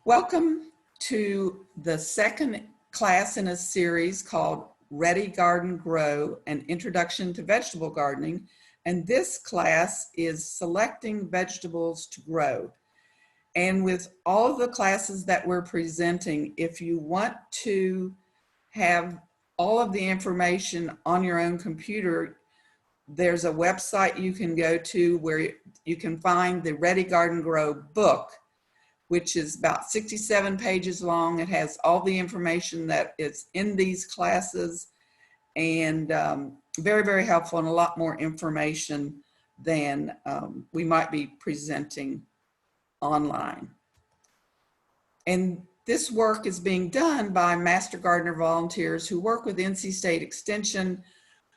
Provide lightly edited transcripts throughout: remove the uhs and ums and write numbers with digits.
Welcome to the second class in a series called Ready Garden Grow, an Introduction to Vegetable Gardening. And this class is selecting vegetables to grow. And with all of the classes that we're presenting, if you want to have all of the information on your own computer, there's a website you can go to where you can find the Ready Garden Grow book, which is about 67 pages long. It has all the information that is in these classes and very, very helpful and a lot more information than we might be presenting online. And this work is being done by Master Gardener volunteers who work with NC State Extension.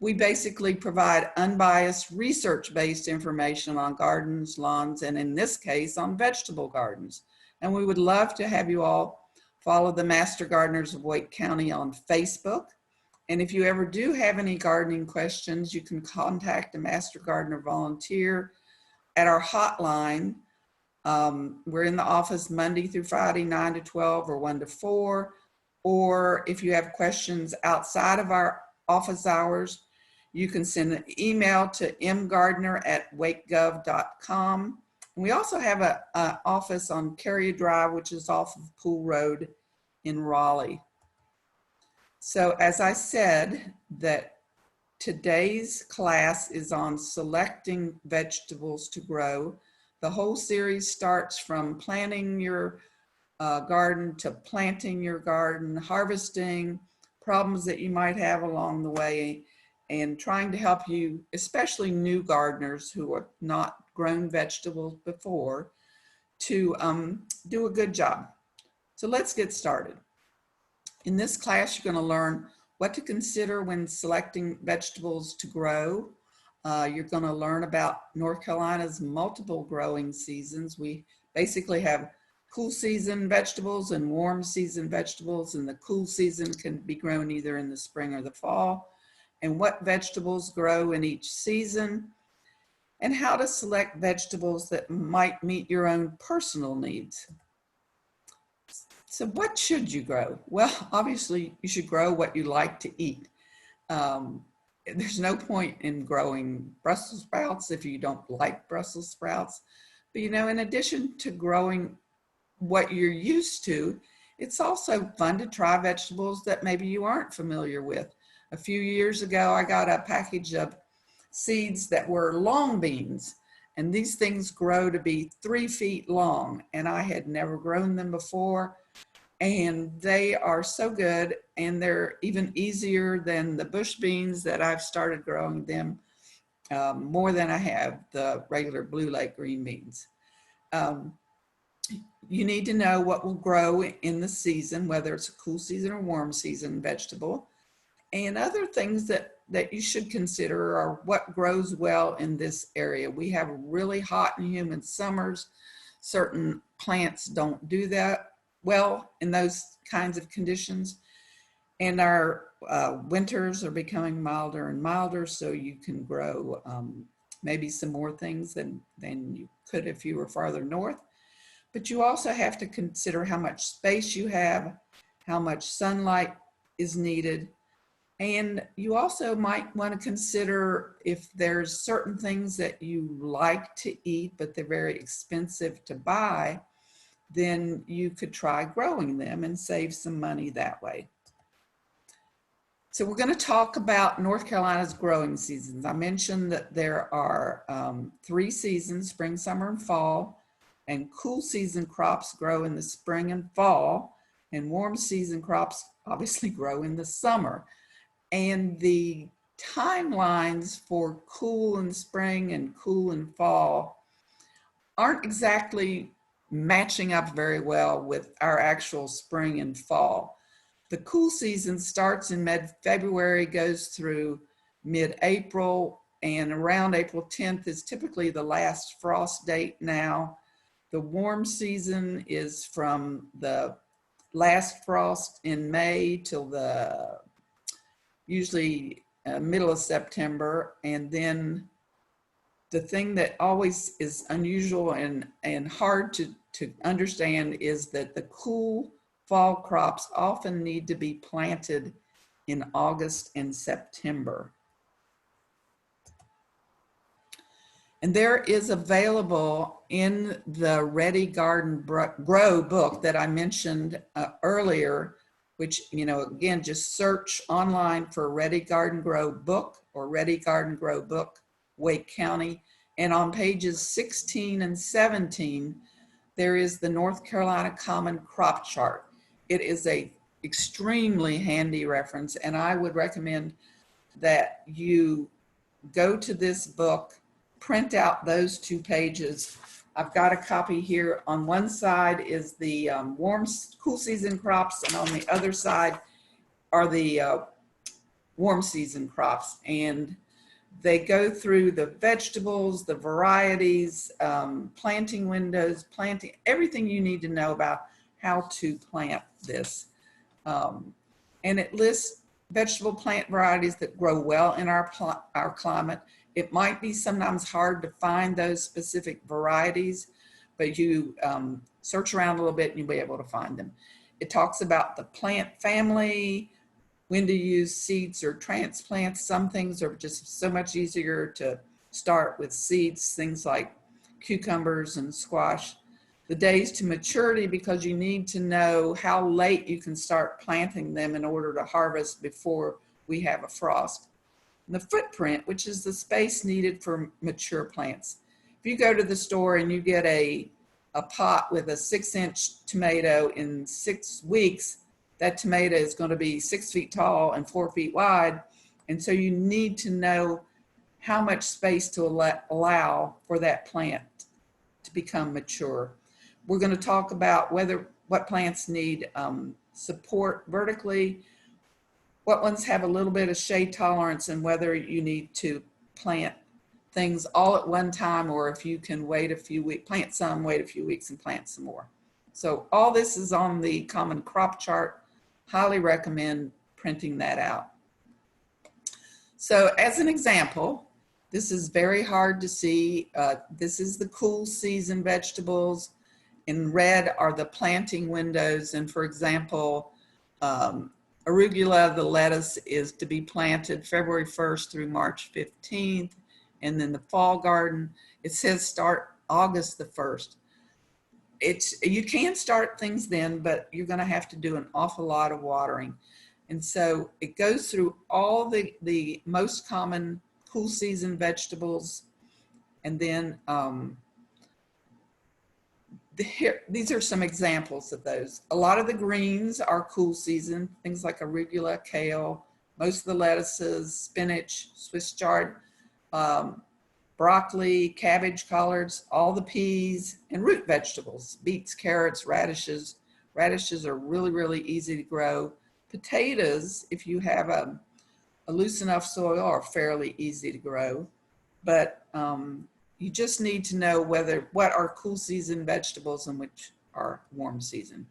We basically provide unbiased research-based information on gardens, lawns, and in this case on vegetable gardens. And we would love to have you all follow the Master Gardeners of Wake County on Facebook. And if you ever do have any gardening questions, you can contact a Master Gardener volunteer at our hotline. We're in the office Monday through Friday, 9 to 12 or 1 to 4. Or if you have questions outside of our office hours, you can send an email to mgardner@wakegov.com. We also have an office on Carrier Drive, which is off of Pool Road in Raleigh. So as I said, that today's class is on selecting vegetables to grow. The whole series starts from planning your garden to planting your garden, harvesting, problems that you might have along the way, and trying to help you, especially new gardeners who have not grown vegetables before, to do a good job. So let's get started. In this class, you're going to learn what to consider when selecting vegetables to grow. You're going to learn about North Carolina's multiple growing seasons. We basically have cool season vegetables and warm season vegetables, and the cool season can be grown either in the spring or the fall, and what vegetables grow in each season, and how to select vegetables that might meet your own personal needs. So what should you grow? Well, obviously you should grow what you like to eat. There's no point in growing Brussels sprouts if you don't like Brussels sprouts. But in addition to growing what you're used to, it's also fun to try vegetables that maybe you aren't familiar with. A few years ago, I got a package of seeds that were long beans, and these things grow to be 3 feet long, and I had never grown them before, and they are so good, and they're even easier than the bush beans that I've started growing them, more than I have the regular Blue Lake green beans. You need to know what will grow in the season, whether it's a cool season or warm season vegetable. And other things that you should consider are what grows well in this area. We have really hot and humid summers. Certain plants don't do that well in those kinds of conditions. And our winters are becoming milder and milder, so you can grow maybe some more things than you could if you were farther north. But you also have to consider how much space you have, how much sunlight is needed. And you also might want to consider if there's certain things that you like to eat, but they're very expensive to buy, then you could try growing them and save some money that way. So we're going to talk about North Carolina's growing seasons. I mentioned that there are 3 seasons, spring, summer, and fall, and cool season crops grow in the spring and fall, and warm season crops obviously grow in the summer. And the timelines for cool in spring and cool in fall aren't exactly matching up very well with our actual spring and fall. The cool season starts in mid-February, goes through mid-April, and around April 10th is typically the last frost date now. The warm season is from the last frost in May till usually middle of September. And then the thing that always is unusual and hard to understand is that the cool fall crops often need to be planted in August and September. And there is available in the Ready Garden Grow book that I mentioned earlier, which, again, just search online for Ready Garden Grow book or Ready Garden Grow book, Wake County. And on pages 16 and 17, there is the North Carolina Common Crop Chart. It is a extremely handy reference, and I would recommend that you go to this book, print out those 2 pages. I've got a copy here. On one side is the cool season crops, and on the other side are the warm season crops. And they go through the vegetables, the varieties, planting windows, everything you need to know about how to plant this. And it lists vegetable plant varieties that grow well in our climate. It might be sometimes hard to find those specific varieties, but you search around a little bit and you'll be able to find them. It talks about the plant family, when to use seeds or transplants. Some things are just so much easier to start with seeds, things like cucumbers and squash. The days to maturity, because you need to know how late you can start planting them in order to harvest before we have a frost. And the footprint, which is the space needed for mature plants. If you go to the store and you get a pot with a 6-inch tomato in 6 weeks, that tomato is going to be 6 feet tall and 4 feet wide. And so you need to know how much space to allow for that plant to become mature. We're going to talk about what plants need support vertically, what ones have a little bit of shade tolerance, and whether you need to plant things all at one time, or if you can wait a few weeks, plant some, wait a few weeks, and plant some more. So all this is on the Common Crop Chart. Highly recommend printing that out. So as an example, this is very hard to see. This is the cool season vegetables. In red are the planting windows. And for example, arugula, the lettuce, is to be planted February 1st through March 15th. And then the fall garden, it says start August the 1st. You can start things then, but you're going to have to do an awful lot of watering. And so it goes through all the most common cool season vegetables. And then these are some examples of those. A lot of the greens are cool season, things like arugula, kale, most of the lettuces, spinach, Swiss chard, broccoli, cabbage, collards, all the peas, and root vegetables, beets, carrots, radishes. Radishes are really, really easy to grow. Potatoes, if you have a loose enough soil, are fairly easy to grow. But you just need to know what are cool season vegetables and which are warm season.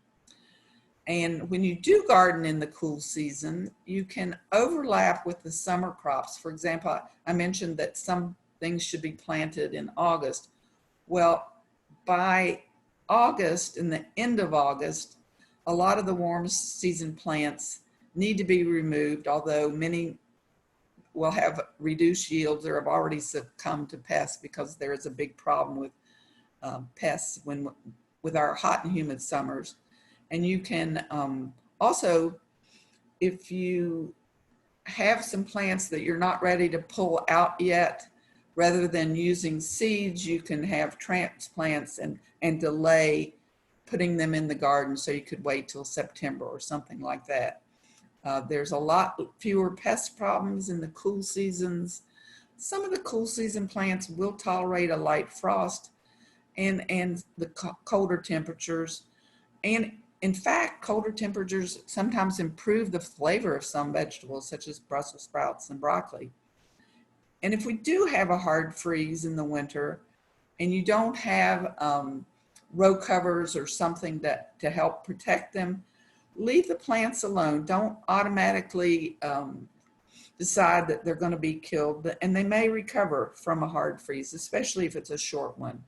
And when you do garden in the cool season, you can overlap with the summer crops. For example, I mentioned that some things should be planted in August. Well, by August, in the end of August, a lot of the warm season plants need to be removed, although many will have reduced yields or have already succumbed to pests, because there is a big problem with pests with our hot and humid summers. And you can also, if you have some plants that you're not ready to pull out yet, rather than using seeds, you can have transplants and delay putting them in the garden, so you could wait till September or something like that. There's a lot fewer pest problems in the cool seasons. Some of the cool season plants will tolerate a light frost and the colder temperatures. And in fact, colder temperatures sometimes improve the flavor of some vegetables, such as Brussels sprouts and broccoli. And if we do have a hard freeze in the winter and you don't have row covers or something to help protect them, leave the plants alone. Don't automatically decide that they're going to be killed, and they may recover from a hard freeze, especially if it's a short one.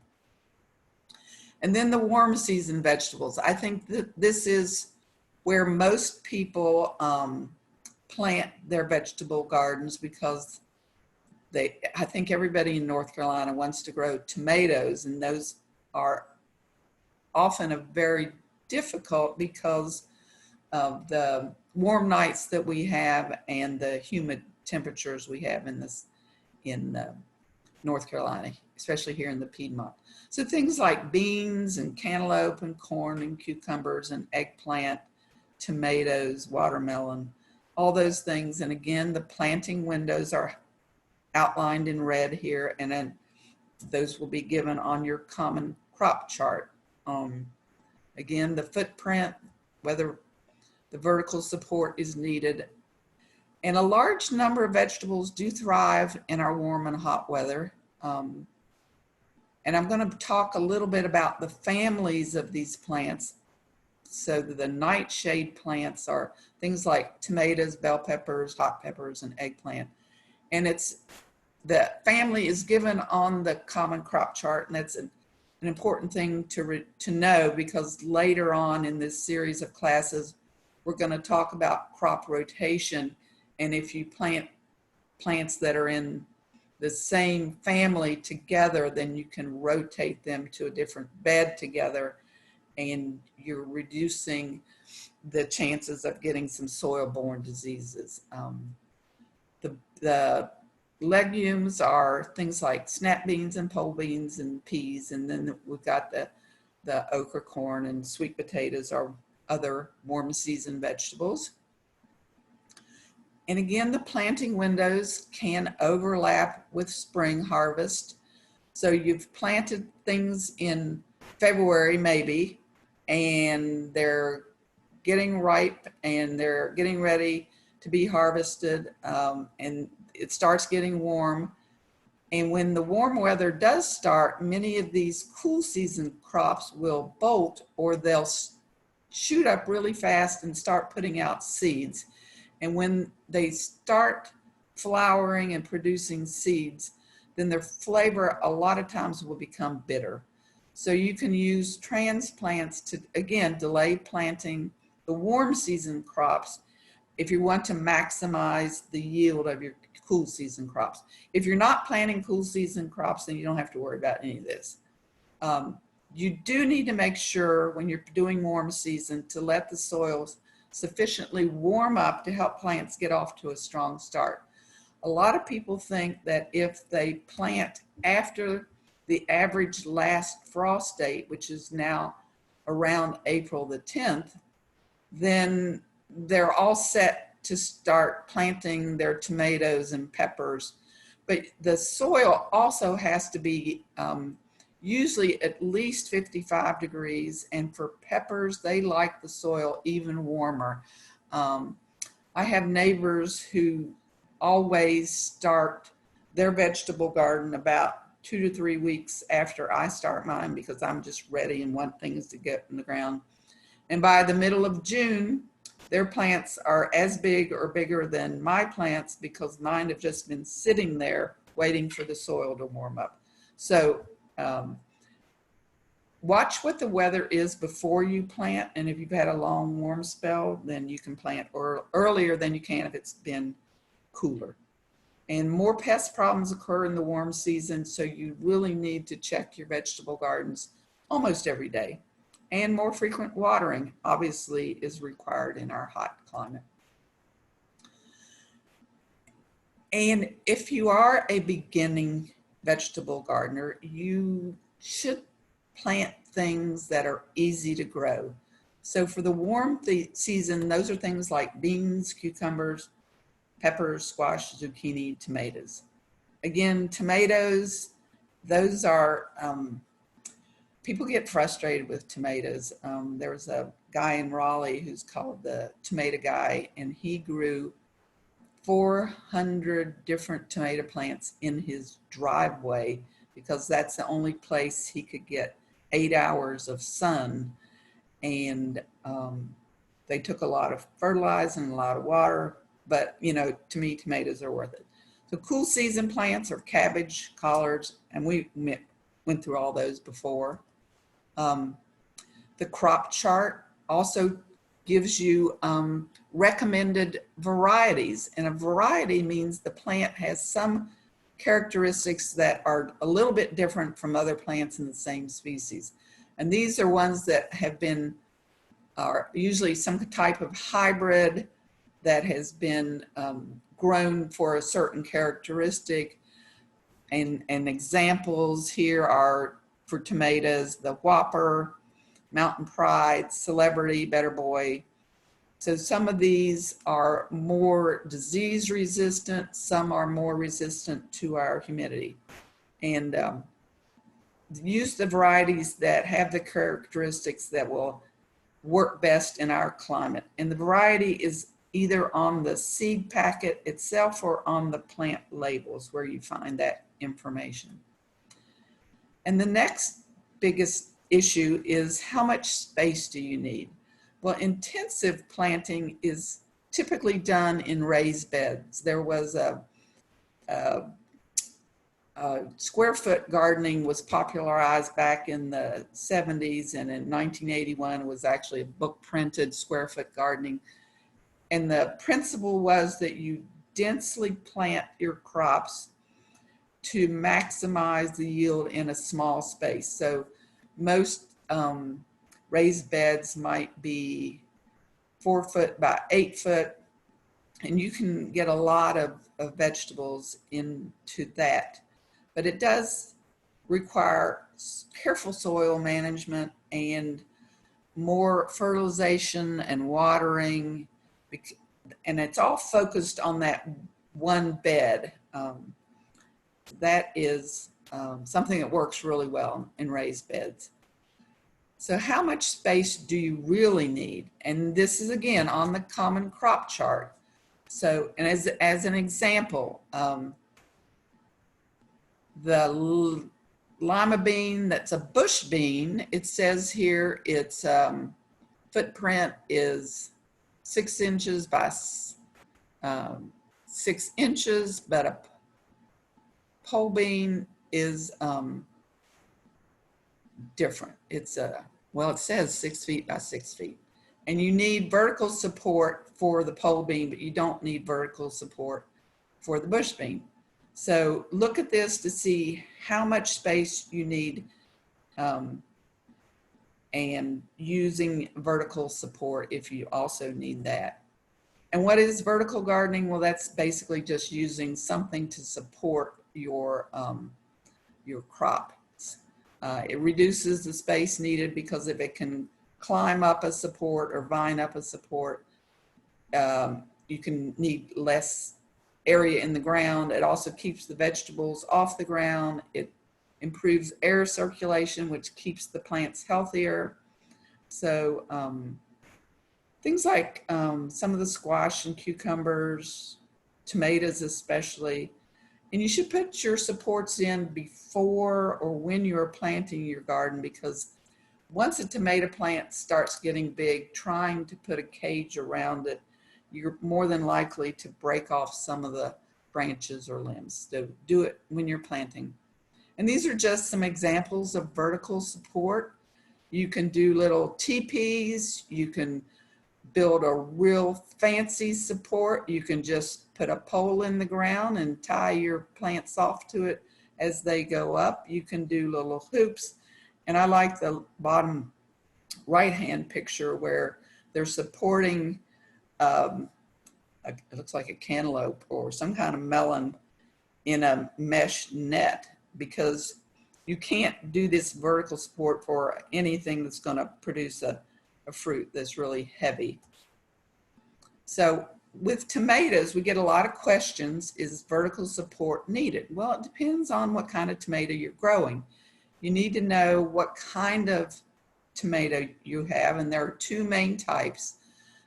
And then the warm season vegetables. I think that this is where most people plant their vegetable gardens, because I think everybody in North Carolina wants to grow tomatoes, and those are often a very difficult because of the warm nights that we have and the humid temperatures we have in North Carolina, especially here in the Piedmont. So things like beans and cantaloupe and corn and cucumbers and eggplant, tomatoes, watermelon, all those things. And again, the planting windows are outlined in red here, and then those will be given on your common crop chart. Again, the footprint, whether the vertical support is needed. And a large number of vegetables do thrive in our warm and hot weather. And I'm going to talk a little bit about the families of these plants. So the nightshade plants are things like tomatoes, bell peppers, hot peppers, and eggplant. And the family is given on the common crop chart, and that's an important thing to know, because later on in this series of classes, we're going to talk about crop rotation. And if you plant plants that are in the same family together, then you can rotate them to a different bed together, and you're reducing the chances of getting some soil-borne diseases. The legumes are things like snap beans and pole beans and peas, and then we've got the okra, corn, and sweet potatoes are other warm season vegetables. And again, the planting windows can overlap with spring harvest. So you've planted things in February maybe, and they're getting ripe and they're getting ready to be harvested, and it starts getting warm. And when the warm weather does start, many of these cool season crops will bolt, or they'll shoot up really fast and start putting out seeds. And when they start flowering and producing seeds, then their flavor a lot of times will become bitter. So you can use transplants to, again, delay planting the warm season crops if you want to maximize the yield of your cool season crops. If you're not planting cool season crops, then you don't have to worry about any of this. You do need to make sure when you're doing warm season to let the soils sufficiently warm up to help plants get off to a strong start. A lot of people think that if they plant after the average last frost date, which is now around April the 10th, then they're all set to start planting their tomatoes and peppers. But the soil also has to be usually at least 55 degrees. And for peppers, they like the soil even warmer. I have neighbors who always start their vegetable garden about 2 to 3 weeks after I start mine, because I'm just ready and want things to get in the ground. And by the middle of June, their plants are as big or bigger than my plants, because mine have just been sitting there waiting for the soil to warm up. So watch what the weather is before you plant. And if you've had a long warm spell, then you can plant earlier than you can if it's been cooler. And more pest problems occur in the warm season, so you really need to check your vegetable gardens almost every day. And more frequent watering, obviously, is required in our hot climate. And if you are a beginning vegetable gardener, you should plant things that are easy to grow. So for the warm season, those are things like beans, cucumbers, peppers, squash, zucchini, tomatoes. Again, tomatoes, those are, people get frustrated with tomatoes. There was a guy in Raleigh who's called the Tomato Guy, and he grew 400 different tomato plants in his driveway, because that's the only place he could get 8 hours of sun. And they took a lot of fertilizer and a lot of water, but you know, to me, tomatoes are worth it. So cool season plants are cabbage, collards, and we went through all those before. The crop chart also gives you recommended varieties, and a variety means the plant has some characteristics that are a little bit different from other plants in the same species. And these are ones that are usually some type of hybrid that has been grown for a certain characteristic. And examples here are for tomatoes, the Whopper, Mountain Pride, Celebrity, Better Boy. So some of these are more disease resistant, some are more resistant to our humidity. And use the varieties that have the characteristics that will work best in our climate. And the variety is either on the seed packet itself or on the plant labels where you find that information. And the next biggest issue is how much space do you need? Well, intensive planting is typically done in raised beds. There was square foot gardening was popularized back in the 70s, and in 1981 was actually a book printed, Square Foot Gardening. And the principle was that you densely plant your crops to maximize the yield in a small space. So most raised beds might be 4 foot by 8 foot, and you can get a lot of vegetables into that. But it does require careful soil management and more fertilization and watering, and it's all focused on that one bed. That is something that works really well in raised beds. So how much space do you really need? And this is again on the common crop chart. So, and as an example, the lima bean that's a bush bean, it says here its footprint is 6 inches by 6 inches, but a pole bean is different. It's well, it says 6 feet by 6 feet. And you need vertical support for the pole bean, but you don't need vertical support for the bush bean. So look at this to see how much space you need and using vertical support if you also need that. And what is vertical gardening? Well, that's basically just using something to support your crop. It reduces the space needed because if it can climb up a support or vine up a support, you can need less area in the ground. It also keeps the vegetables off the ground. It improves air circulation, which keeps the plants healthier. So things like some of the squash and cucumbers, tomatoes especially, and you should put your supports in before or when you're planting your garden, because once a tomato plant starts getting big, trying to put a cage around it, you're more than likely to break off some of the branches or limbs. So do it when you're planting. And these are just some examples of vertical support. You can do little teepees. You can build a real fancy support. You can just put a pole in the ground and tie your plants off to it as they go up. You can do little hoops. And I like the bottom right-hand picture where they're supporting it looks like a cantaloupe or some kind of melon in a mesh net, because you can't do this vertical support for anything that's going to produce a fruit that's really heavy. So with tomatoes, we get a lot of questions, is vertical support needed? Well, it depends on what kind of tomato you're growing. You need to know what kind of tomato you have, and there are two main types.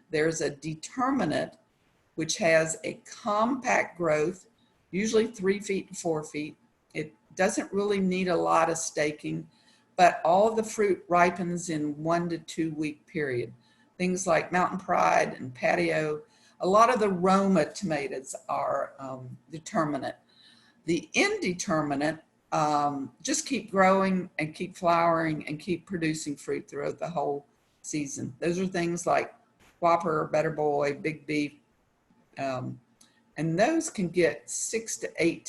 There's a determinate, which has a compact growth, usually 3 feet to 4 feet. It doesn't really need a lot of staking, but all of the fruit ripens in 1 to 2 week period. Things like Mountain Pride and Patio, a lot of the Roma tomatoes are determinate. The indeterminate just keep growing and keep flowering and keep producing fruit throughout the whole season. Those are things like Whopper, Better Boy, Big Beef, and those can get 6 to 8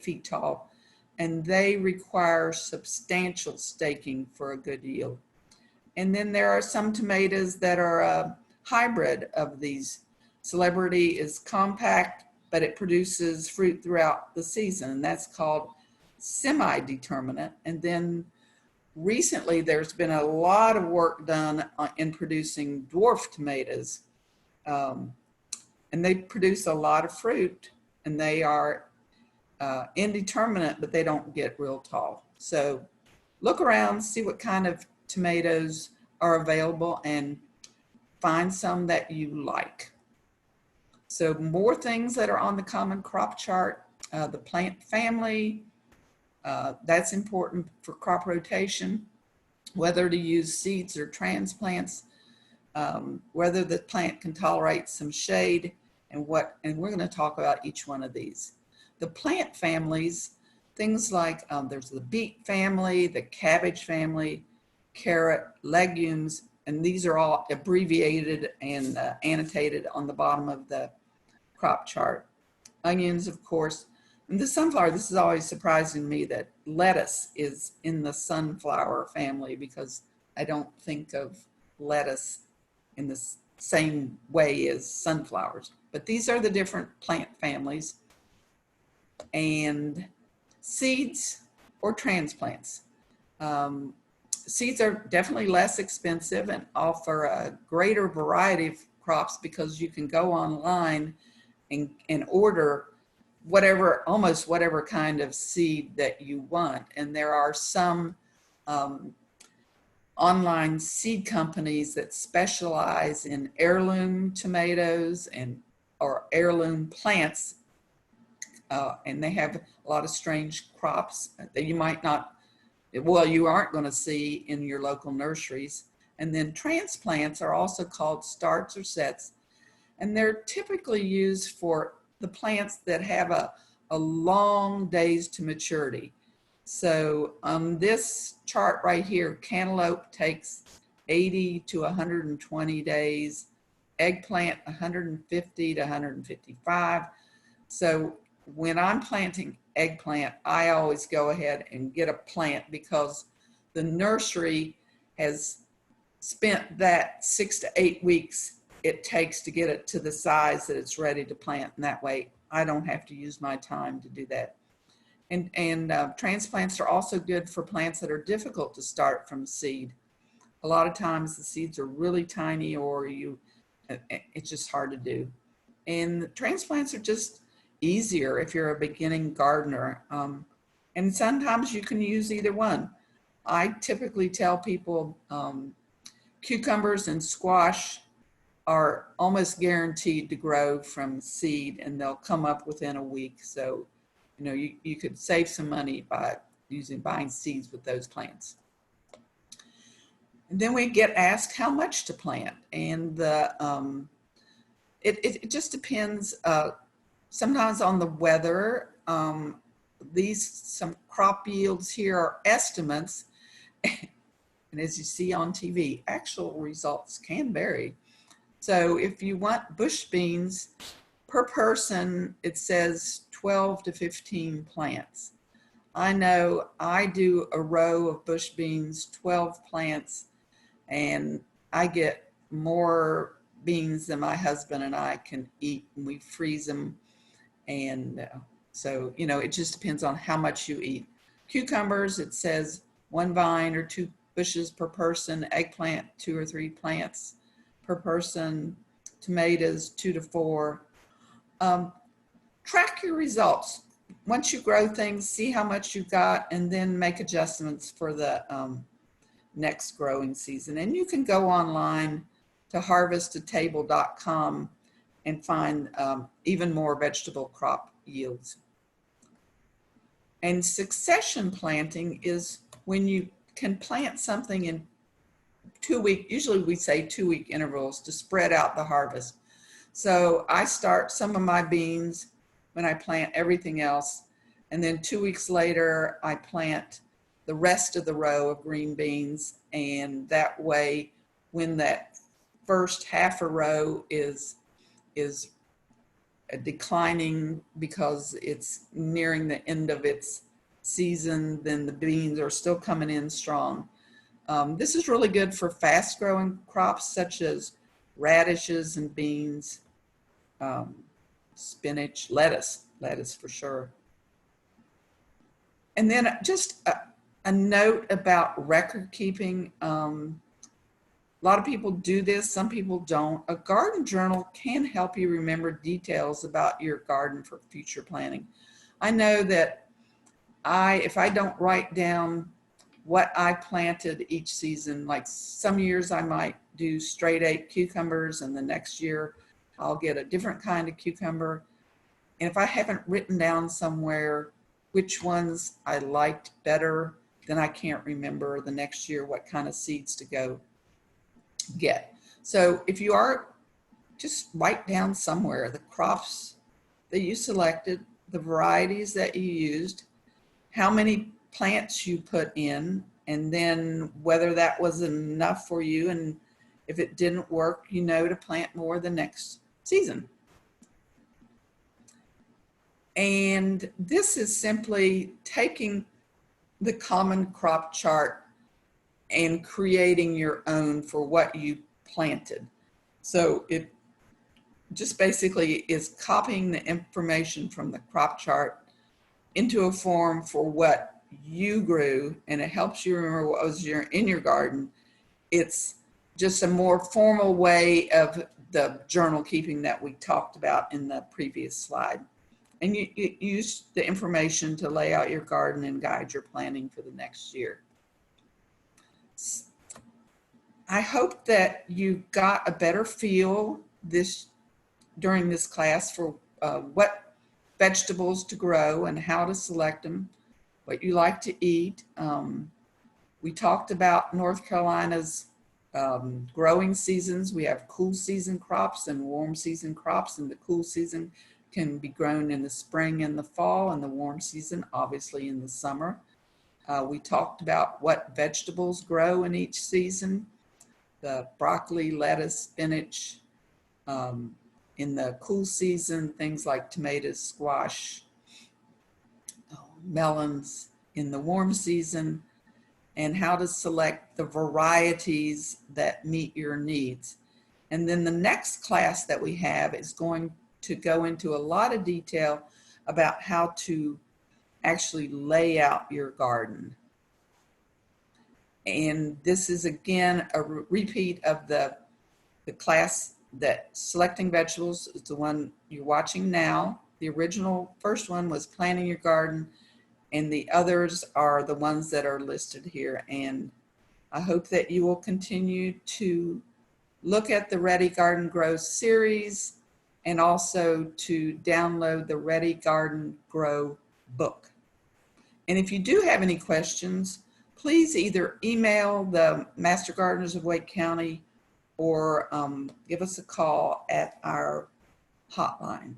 feet tall, and they require substantial staking for a good yield. And then there are some tomatoes that are a hybrid of these. Celebrity is compact, but it produces fruit throughout the season, and that's called semi-determinate. And then recently there's been a lot of work done in producing dwarf tomatoes, and they produce a lot of fruit, and they are indeterminate, but they don't get real tall. So look around, see what kind of tomatoes are available, and find some that you like. So more things that are on the common crop chart, the plant family, that's important for crop rotation, whether to use seeds or transplants, whether the plant can tolerate some shade, and we're going to talk about each one of these. The plant families, things like there's the beet family, the cabbage family, carrot, legumes, and these are all abbreviated and annotated on the bottom of the crop chart. Onions, of course, and the sunflower. This is always surprising to me that lettuce is in the sunflower family, because I don't think of lettuce in the same way as sunflowers. But these are the different plant families. And seeds or transplants. Seeds are definitely less expensive and offer a greater variety of crops, because you can go online and order almost whatever kind of seed that you want. And there are some online seed companies that specialize in heirloom tomatoes or heirloom plants, and they have a lot of strange crops that you might not, you aren't going to see in your local nurseries. And then transplants are also called starts or sets, and they're typically used for the plants that have a long days to maturity. So on this chart right here, cantaloupe takes 80 to 120 days, eggplant 150 to 155. So when I'm planting eggplant, I always go ahead and get a plant, because the nursery has spent that 6 to 8 weeks it takes to get it to the size that it's ready to plant. And that way I don't have to use my time to do that. And transplants are also good for plants that are difficult to start from seed. A lot of times the seeds are really tiny, or it's just hard to do. And the transplants are just easier if you're a beginning gardener. And sometimes you can use either one. I typically tell people cucumbers and squash are almost guaranteed to grow from seed, and they'll come up within a week. So, you could save some money by buying seeds with those plants. And then we get asked how much to plant, and it just depends sometimes on the weather. Some crop yields here are estimates, and as you see on TV, actual results can vary. So if you want bush beans per person, it says 12 to 15 plants. I know I do a row of bush beans, 12 plants, and I get more beans than my husband and I can eat, and we freeze them. And so, it just depends on how much you eat. Cucumbers, it says 1 vine or 2 bushes per person. Eggplant, 2 or 3 plants per person. Tomatoes, 2 to 4. Track your results. Once you grow things, see how much you got, and then make adjustments for the next growing season. And you can go online to harvestatable.com and find even more vegetable crop yields. And succession planting is when you can plant something in 2 week, usually we say 2 week intervals, to spread out the harvest. So I start some of my beans when I plant everything else And then 2 weeks later, I plant the rest of the row of green beans. And that way, when that first half a row is declining because it's nearing the end of its season, then the beans are still coming in strong. This is really good for fast growing crops such as radishes and beans, spinach, lettuce for sure. And then just a note about record keeping. A lot of people do this, some people don't. A garden journal can help you remember details about your garden for future planting. I know that if I don't write down what I planted each season, like some years I might do straight 8 cucumbers and the next year I'll get a different kind of cucumber. And if I haven't written down somewhere which ones I liked better, then I can't remember the next year what kind of seeds to go get. So if you are, just write down somewhere the crops that you selected, the varieties that you used, how many plants you put in, and then whether that was enough for you, and if it didn't work, you know to plant more the next season. And this is simply taking the common crop chart and creating your own for what you planted. So it just basically is copying the information from the crop chart into a form for what you grew, and it helps you remember what was in your garden. It's just a more formal way of the journal keeping that we talked about in the previous slide. And you use the information to lay out your garden and guide your planning for the next year. I hope that you got a better feel during this class for what vegetables to grow and how to select them, what you like to eat. We talked about North Carolina's growing seasons. We have cool season crops and warm season crops, and the cool season can be grown in the spring and the fall, and the warm season obviously in the summer. We talked about what vegetables grow in each season, the broccoli, lettuce, spinach. In the cool season, things like tomatoes, squash, melons. In the warm season, and how to select the varieties that meet your needs. And then the next class that we have is going to go into a lot of detail about how to actually lay out your garden. And this is again a repeat of the class that selecting vegetables is the one you're watching now. The original first one was planting your garden, and the others are the ones that are listed here. And I hope that you will continue to look at the Ready Garden Grow series, and also to download the Ready Garden Grow book. And if you do have any questions, please either email the Master Gardeners of Wake County or give us a call at our hotline.